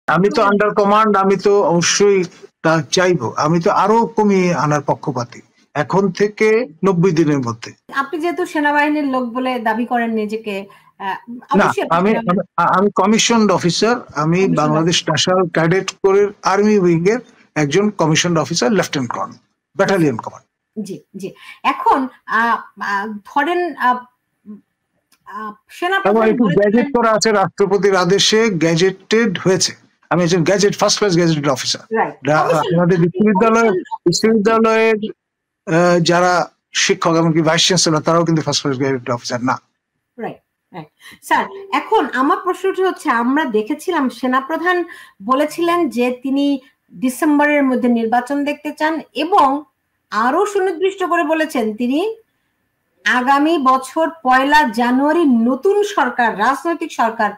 আমি তো under command, আমি তো অবশ্যই তা চাইবো। আমি তো আরো কমিয়ে আনার পক্ষপাতী এখন থেকে 90 দিনের মধ্যে। আপনি যেহেতু সেনাবাহিনীর লোক বলে দাবি করেন নিজেকে, না, আমি কমিশনড অফিসার। আমি বাংলাদেশ ন্যাশনাল ক্যাডেট কোরের আর্মি উইং এর একজন commissioned officer, lieutenant colonel, battalion command. জি জি। এখন ধরেন সেনাপ্রধান গ্যাজেট করা আছে, রাষ্ট্রপতির আদেশে গ্যাজেটেড হয়েছে। আমি একজন gadget, first class gazetted officer. আমাদের বিশ্ববিদ্যালয়ের যারা শিক্ষক এমনকি ভাইস চ্যান্সেলর তারাও কিন্তু ফার্স্ট ক্লাস গ্যাজেটেড অফিসার না। স্যার, এখন আমার প্রশ্নটি হচ্ছে, আমরা দেখেছিলাম সেনাপ্রধান বলেছিলেন যে তিনি ডিসেম্বরের মধ্যে নির্বাচন দেখতে চান এবং আরো সুনির্দিষ্ট করে বলেছেন তিনি আগামী বছর 1 জানুয়ারি নতুন সরকার, রাজনৈতিক সরকার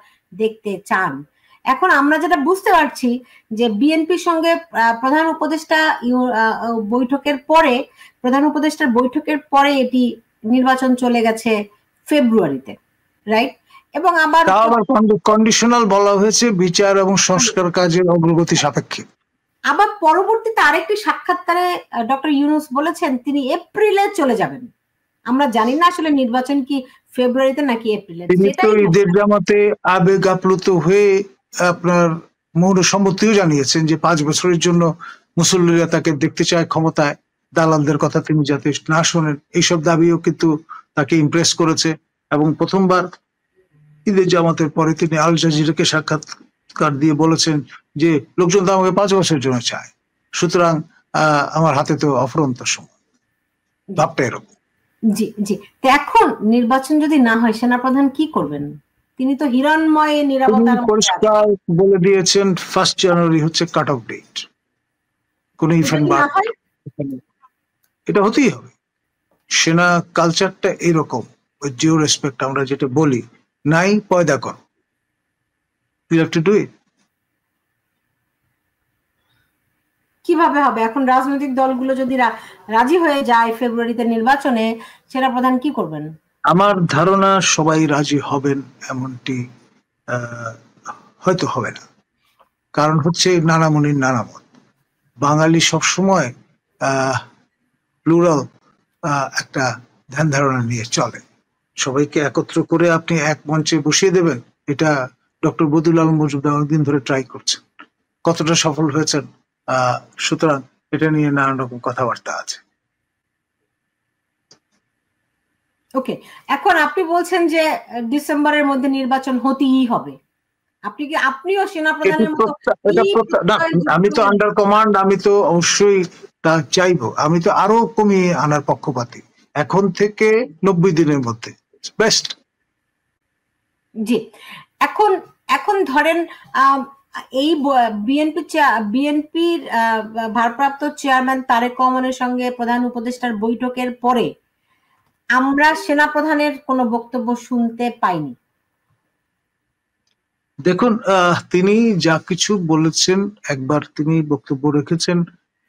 দেখতে চান। এখন আমরা যেটা বুঝতে পারছি যে বিএনপির সঙ্গে প্রধান উপদেষ্টার বৈঠকের পরে এটি নির্বাচন চলে গেছে ফেব্রুয়ারিতে, রাইট? এবং আবার কন্ডিশনাল বলা হয়েছে বিচার এবং সংস্কার কাজের অগ্রগতি সাপেক্ষে। আবার পরবর্তীতে আরেকটি সাক্ষাৎকারে ডক্টর ইউনূস বলেছেন তিনি এপ্রিলে চলে যাবেন। আমরা জানি না আসলে নির্বাচন কি ফেব্রুয়ারিতে নাকি এপ্রিলে। তিনি তো ঈদের জামাতে আবেগ আপ্লুত হয়ে আপনার মৌন সম্মতিও জানিয়েছেন যে 5 বছরের জন্য মুসল্লিরা তাকে দেখতে চায় ক্ষমতায়, দালালদের কথা তিনি যাতে না শোনেন, এইসব দাবিও কিন্তু তাকে ইমপ্রেস করেছে। এবং প্রথমবার ঈদের জামাতের পরে তিনি আল জাজিরাকে সাক্ষাৎকার দিয়ে বলেছেন যে লোকজন তো আমাকে 5 বছরের জন্য চায়, সুতরাং আমার হাতে তো অফুরন্ত সময়। ভাবটা এরকম। জি জি। এখন নির্বাচন যদি না হয় সেনাপ্রধান কি করবেন? তিনি তো হিরণময় নিরাপত্তার পরিষ্কার বলে দিয়েছেন 1 জানুয়ারি হচ্ছে কাট অফ ডেট। কোন ইভেন্ট বা এটা হতেই হবে। সেনা কালচারটা এরকম, জিও রেসপেক্ট আমরা যেটা বলি, নাই পয়দা কর, you have to do it. কিভাবে হবে? এখন রাজনৈতিক দলগুলো যদি রাজি হয়ে যায় ফেব্রুয়ারিতে নির্বাচনে, সেনাপ্রধান কি করবেন? আমার ধারণা সবাই রাজি হবেন এমনটি হয়তো হবে না। কারণ হচ্ছে নানা মনির নানা মত। বাঙালি সবসময় প্লুরাল একটা ধ্যান ধারণা নিয়ে চলে। সবাইকে একত্র করে আপনি এক মঞ্চে বসিয়ে দেবেন, এটা ডক্টর বদিউল আলম মজুমদার অনেকদিন ধরে ট্রাই করছেন, কতটা সফল হয়েছেন। সুতরাং এটা নিয়ে নানান রকম কথাবার্তা আছে। ওকে, এখন আপনি বলছেন যে ডিসেম্বরের মধ্যে নির্বাচন হতেই হবে। আপনিও সেনাপ্রধানের মতো? আমি তো আন্ডার কমান্ড, আমি তো অবশ্যই তা চাইবো। আমি তো আরো কমিয়ে আনার পক্ষপাতী এখন থেকে 90 দিনের মধ্যে, বেস্ট। জি। এখন ধরেন এই বিএনপির ভারপ্রাপ্ত চেয়ারম্যান তারেক রহমানের সঙ্গে প্রধান উপদেষ্টার বৈঠকের পরে আমরা সেনাপ্রধানের কোনো বক্তব্য শুনতে পাইনি। দেখুন, তিনি যা কিছু বলেছেন, একবার তিনি বক্তব্য রেখেছেন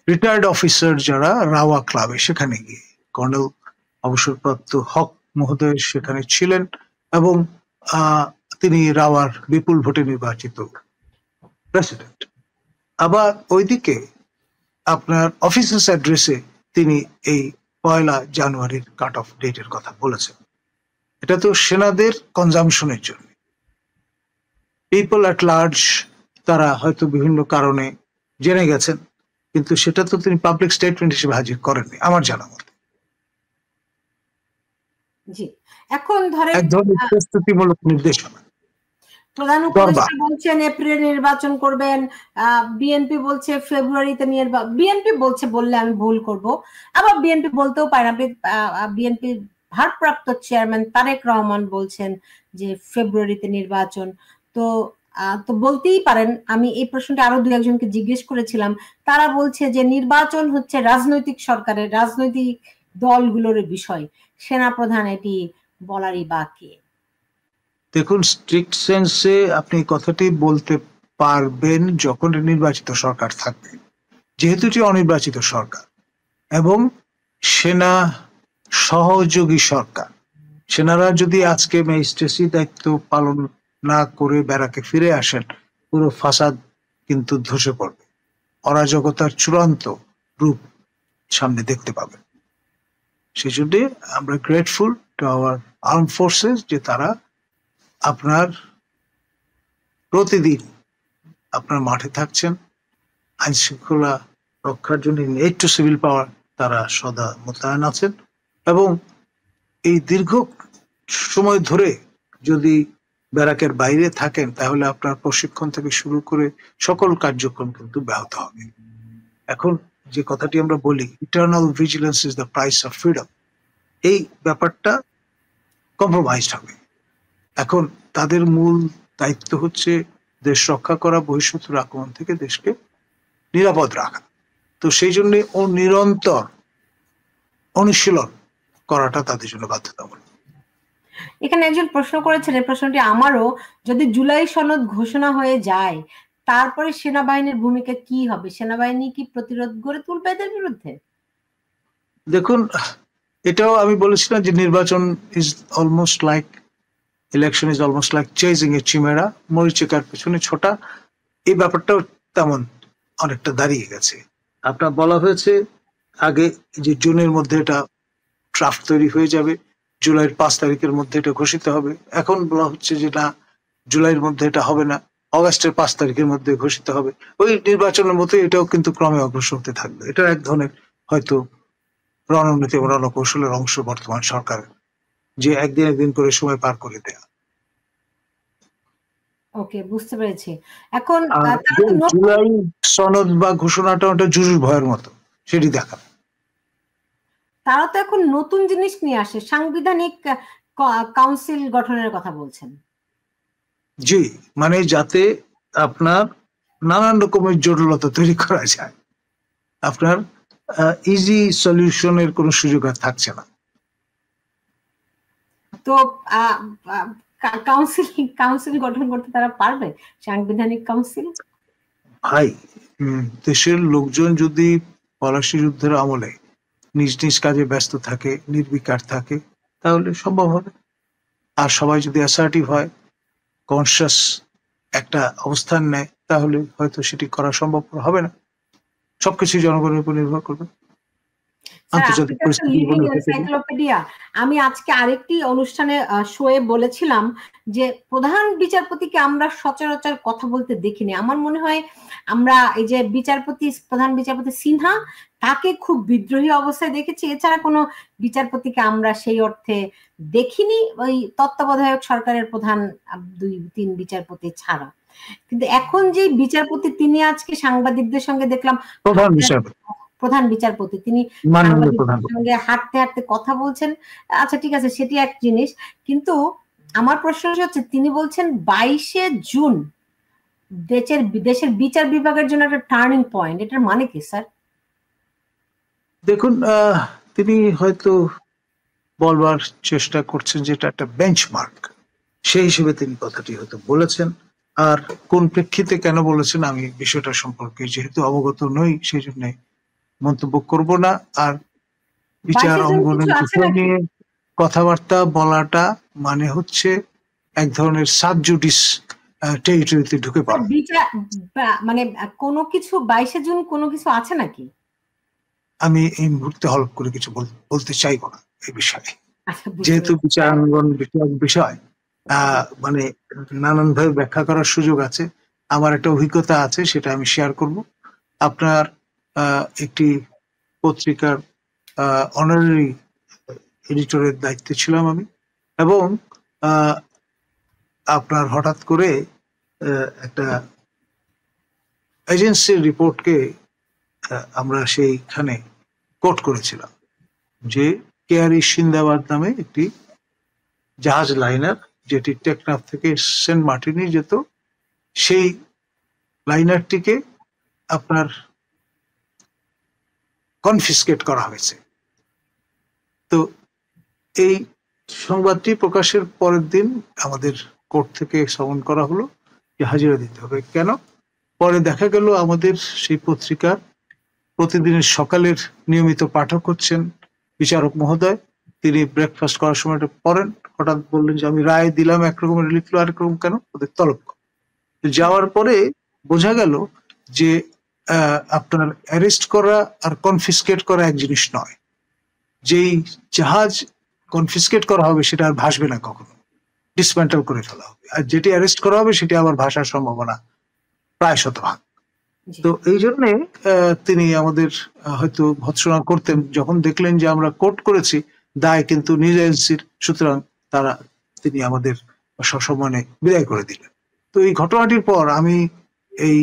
রিটায়ার্ড অফিসার যারা রাওয়া ক্লাবে, সেখানে গিয়ে কর্নেল অবসরপ্রাপ্ত হক মহোদয় সেখানে ছিলেন এবং তিনি রাওয়ার বিপুল ভোটে নির্বাচিত প্রেসিডেন্ট। আবার ওইদিকে আপনার অফিসার্স অ্যাড্রেসে তিনি এই 1 জানুয়ারির কাট অফ ডেটের কথা বলেছেন। এটা তো সেনাদের কনজামশনের জন্য, পিপল অ্যাট লার্জ তারা হয়তো বিভিন্ন কারণে জেনে গেছেন, কিন্তু সেটা তো তিনি পাবলিক স্টেটমেন্ট হিসেবে হাজির করেননি আমার জানা মতে। জি। এখন ধরেন এক ধরনের প্রস্তুতিমূলক নির্দেশনা। প্রধান উপদেষ্টা বলছেন এপ্রিলে নির্বাচন করবেন, বিএনপি বলছে ফেব্রুয়ারিতে বিএনপি বলছে বললে আমি ভুল করব, আবার বিএনপি বলতেও পারে না। বিএনপি ভারপ্রাপ্ত চেয়ারম্যান তারেক রহমান বলছেন যে ফেব্রুয়ারিতে নির্বাচন। তো বলতেই পারেন। আমি এই প্রশ্নটা আরো 2-1জনকে জিজ্ঞেস করেছিলাম, তারা বলছে যে নির্বাচন হচ্ছে রাজনৈতিক সরকারের, রাজনৈতিক দলগুলোর বিষয়, সেনাপ্রধান এটি বলারই বা কে? দেখুন, স্ট্রিক্ট সেন্সে আপনি কথাটি বলতে পারবেন যখন নির্বাচিত সরকার থাকবে। যেহেতু এটি অনির্বাচিত সরকার এবং সেনা সহযোগী সরকার, সেনারা যদি আজকে ম্যাজিস্ট্রেসি দায়িত্ব পালন না করে ব্যারাকে ফিরে আসেন, পুরো ফাসাদ কিন্তু ধসে পড়বে, অরাজকতার চূড়ান্ত রূপ সামনে দেখতে পাবেন। সেই জন্য আমরা grateful to our arm forces যে তারা আপনার প্রতিদিন আপনার মাঠে থাকছেন, আইন শৃঙ্খলা রক্ষার জন্য এইড টু সিভিল পাওয়ার তারা সদা মোতায়েন আছেন, এবং এই দীর্ঘ সময় ধরে যদি ব্যারাকের বাইরে থাকেন তাহলে আপনার প্রশিক্ষণ থেকে শুরু করে সকল কার্যক্রম কিন্তু ব্যাহত হবে। এখন যে কথাটি আমরা বলি eternal vigilance is the price of freedom, এই ব্যাপারটা কম্প্রোমাইজড হবে। এখন তাদের মূল দায়িত্ব হচ্ছে দেশ রক্ষা করা, বহিঃশত্রুর আক্রমণ থেকে দেশকে নিরাপদ রাখা। তো সেই জন্য ও নিরন্তর অনুশীলন করাটা তাদের জন্য বাধ্যতামূলক। এখানে একজন প্রশ্ন করেছেন, এই প্রশ্নটি আমারও, যদি জুলাই সনদ ঘোষণা হয়ে যায় তারপরে সেনাবাহিনীর ভূমিকা কি হবে? সেনাবাহিনী কি প্রতিরোধ গড়ে তুলবে এদের বিরুদ্ধে? দেখুন, এটাও আমি বলেছিলাম যে নির্বাচন is almost like election is almost like chasing a chimera, মরিচিকার পেছনে ছোটা। এই ব্যাপারটাও তেমন অনেকটা দাঁড়িয়ে গেছে। আপনার বলা হয়েছে আগে যে জুনের মধ্যে এটা ড্রাফট তৈরি হয়ে যাবে, জুলাইয়ের 5 তারিখের মধ্যে এটা ঘোষিত হবে। এখন বলা হচ্ছে যে না, জুলাইয়ের মধ্যে এটা হবে না, অগাস্টের 5 তারিখের মধ্যে ঘোষিত হবে। ওই নির্বাচনের মতো এটাও কিন্তু ক্রমে অগ্রসর হতে থাকবে। এটা এক ধরনের হয়তো রণনীতি এবং রণকৌশলের অংশ বর্তমান সরকারের, যে একদিন করে সময় পার করে দেয়া। ওকে, বুঝতে পেরেছি। এখন জুলাই সনদ বা ঘোষণাটা ওটা জরুরি ভয়ের মতো, সেটি দেখা। তারা তো এখন নতুন জিনিস নিয়ে আসে, সাংবিধানিক কাউন্সিল গঠনের কথা বলছেন। জি, মানে যাতে আপনার নানান রকমের জটিলতা তৈরি করা যায়, আপনার ইজি সলিউশনের কোনো সুযোগ আর থাকছে না। তো কাউন্সিল গঠন করতে তারা পারবে, সাংবিধানিক কাউন্সিল? ভাই, দেশের লোকজন যদি পলাশী যুদ্ধের আমলে নিজ নিজ কাজে ব্যস্ত থাকে, নির্বিকার থাকে, তাহলে সম্ভব হবে। আর সবাই যদি অ্যাসার্টিভ হয়, কনসিয়াস একটা অবস্থান নেয়, তাহলে হয়তো সেটি করা সম্ভব হবে না। সবকিছু জনগণের উপর নির্ভর করবে। আমি আজকে আরেকটি অনুষ্ঠানে শোয়ে বলেছিলাম যে প্রধান বিচারপতিকে আমরা সচরাচর কথা বলতে দেখিনি। আমার মনে হয় আমরা এই যে প্রধান বিচারপতি সিনহা, তাকে খুব বিদ্রোহী অবস্থায় দেখেছি, এছাড়া কোনো বিচারপতিকে আমরা সেই অর্থে দেখিনি, ওই তত্ত্বাবধায়ক সরকারের প্রধান 2-3 বিচারপতি ছাড়া। কিন্তু এখন যে বিচারপতি, তিনি আজকে সাংবাদিকদের সঙ্গে দেখলাম প্রধান বিচারপতি, তিনি সাংবাদিকদের সঙ্গে হাঁটতে হাঁটতে কথা বলছেন। আচ্ছা, ঠিক আছে, সেটি এক জিনিস, কিন্তু আমার প্রশ্ন হচ্ছে তিনি বলছেন 22শে জুন দেশের বিচার বিভাগের জন্য একটা টার্নিং পয়েন্ট। এটার মানে কি স্যার? দেখুন, তিনি হয়তো বলবার চেষ্টা করছেন যে এটা একটা বেঞ্চমার্ক, সেই হিসেবে তিনি কথাটি হয়তো বলেছেন। আর কোন প্রেক্ষিতে কেন বলেছেন আমি বিষয়টা সম্পর্কে যেহেতু অবগত নই, সেই জন্য মন্তব্য করব না। আর বিচার অঙ্গনের বিষয় নিয়ে কথাবার্তা বলাটা মানে হচ্ছে এক ধরনের সাবজুডিস টেরিটরিতে ঢুকে পড়া। মানে কোনো কিছু 22শে জুন কোনো কিছু আছে নাকি? আমি এই মুহূর্তে হলফ করে কিছু বলতে চাইবো না এই বিষয়ে, যেহেতু বিচারাঙ্গন বিষয় মানে নানান ভাবে ব্যাখ্যা করার সুযোগ আছে। আমার একটা অভিজ্ঞতা আছে, সেটা আমি শেয়ার করব। আপনার একটি পত্রিকার অনারারি এডিটরের দায়িত্বে ছিলাম আমি, এবং আপনার হঠাৎ করে একটা এজেন্সির রিপোর্টকে আমরা সেইখানে কোট করেছিলাম যে কেয়ারি সিন্দাবাদ নামে একটি জাহাজ লাইনার, যেটি টেকনাফ থেকে সেন্ট মার্টিনে যেত, সেই লাইনারটিকে আপনার কনফিসকেট করা হয়েছে। তো এই সংবাদটি প্রকাশের পরের দিন আমাদের কোর্ট থেকে সমন করা হলো যে হাজিরা দিতে হবে। কেন? পরে দেখা গেল আমাদের সেই পত্রিকার প্রতিদিনের সকালের নিয়মিত পাঠক হচ্ছেন বিচারক মহোদয়। তিনি ব্রেকফাস্ট করার সময় পড়েন, হঠাৎ বললেন যে আমি রায় দিলাম একরকমের, লিখলো আরেক রকম, কেন? ওদের তলব। যাওয়ার পরে বোঝা গেল যে আপনার অ্যারেস্ট করা আর কনফিসকেট করা এক জিনিস নয়। যেই জাহাজ কনফিসকেট করা হবে সেটা আর ভাসবে না, কখনো ডিসমেন্টাল করে ফেলা হবে, আর যেটি অ্যারেস্ট করা হবে সেটি আবার ভাসার সম্ভাবনা প্রায় শতভাগ। তো এই জন্যে তিনি আমাদের হয়তো ভৎসনা করতেন, যখন দেখলেন যে আমরা কোর্ট করেছি দায় কিন্তু নিজ এজেন্সির, সুতরাং তিনি আমাদের সসম্মানে বিদায় করে দিলেন। তো এই ঘটনাটির পর আমি এই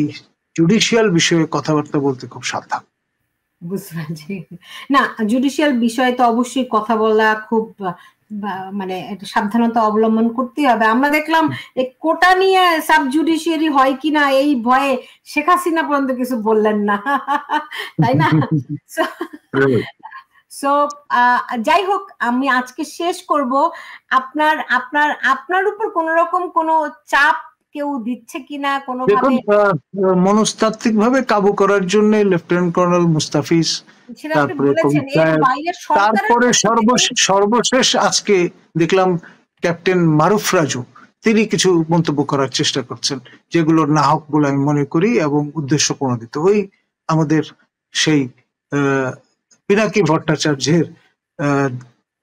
জুডিশিয়াল বিষয়ে কথাবার্তা বলতে খুব সাবধান। বুঝতে পারছি। না, জুডিশিয়াল বিষয়ে তো অবশ্যই কথা বলা খুব মানে একটা সাবধানতা অবলম্বন করতে হবে। আমরা দেখলাম এই কোটা নিয়ে সাব জুডিশিয়ারি হয় কিনা এই ভয়ে শেখ হাসিনা পর্যন্ত কিছু বললেন না, তাই না? সো যাই হোক, আমি আজকে শেষ করব। আপনার আপনার আপনার উপর কোন রকম কোন চাপ কেউ দিচ্ছে কিনা কোনোভাবে? মনস্তাত্ত্বিক ভাবে কাবু করার জন্য লেফটেন্যান্ট কর্নেল মুস্তাফিজ, তারপরে সর্বশেষ আজকে দেখলাম ক্যাপ্টেন মারুফ রাজু, তিনি কিছু মন্তব্য করার চেষ্টা করছেন যেগুলোর নাহক বলে আমি মনে করি এবং উদ্দেশ্য প্রণোদিত। ওই আমাদের সেই পিনাকি ভট্টাচার্যের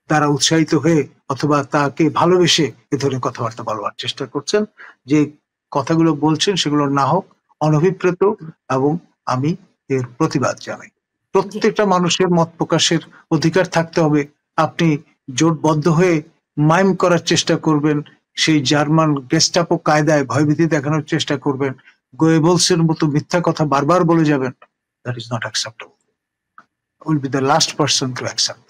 দ্বারা উৎসাহিত হয়ে অথবা তাকে ভালোবেসে এ ধরনের কথাবার্তা বলবার চেষ্টা করছেন। যে কথাগুলো বলছেন সেগুলো নাহক, অনভিপ্রেত, এবং আমি এর প্রতিবাদ জানাই। প্রত্যেকটা মানুষের মত প্রকাশের অধিকার থাকতে হবে। আপনি জোটবদ্ধ হয়ে মাইম করার চেষ্টা করবেন, সেই জার্মান গেস্টাপো কায়দায় ভয়ভীতি দেখানোর চেষ্টা করবেন, গোয়েবলসের মতো মিথ্যা কথা বারবার বলে যাবেন, that is not acceptable. Will be the last person to accept.